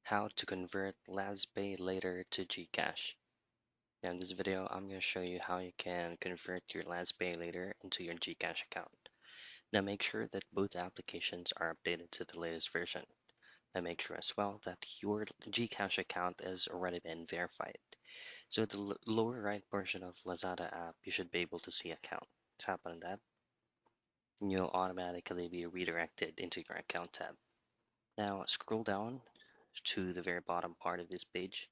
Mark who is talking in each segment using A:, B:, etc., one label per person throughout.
A: how to convert LazPayLater to GCash. Now in this video, I'm going to show you how you can convert your LazPayLater into your GCash account. Now make sure that both applications are updated to the latest version. And make sure as well that your GCash account has already been verified. So the lower right portion of Lazada app, you should be able to see account. Tap on that, and you'll automatically be redirected into your account tab. Now scroll down to the very bottom part of this page.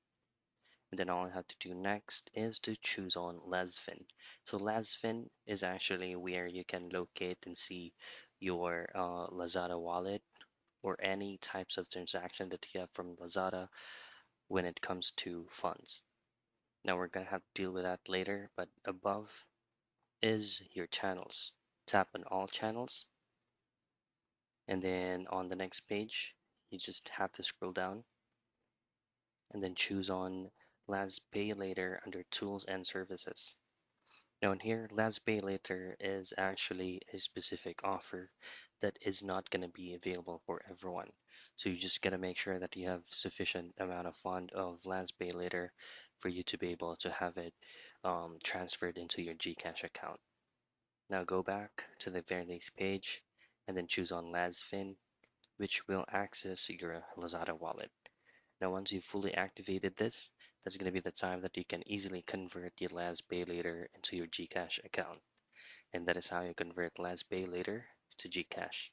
A: And then all I have to do next is to choose on LazFin. So LazFin is actually where you can locate and see your Lazada wallet or any types of transaction that you have from Lazada when it comes to funds. Now we're gonna have to deal with that later, but above is your channels. Tap on all channels, and then on the next page, you just have to scroll down and then choose on LazPayLater under Tools and Services. Now in here, LazPayLater is actually a specific offer that is not going to be available for everyone. So you just got to make sure that you have sufficient amount of fund of LazPayLater for you to be able to have it transferred into your GCash account. Now go back to the very next page and then choose on LazFin, which will access your Lazada wallet. Now, once you've fully activated this, that's going to be the time that you can easily convert your LazPayLater into your GCash account. And that is how you convert LazPayLater to GCash.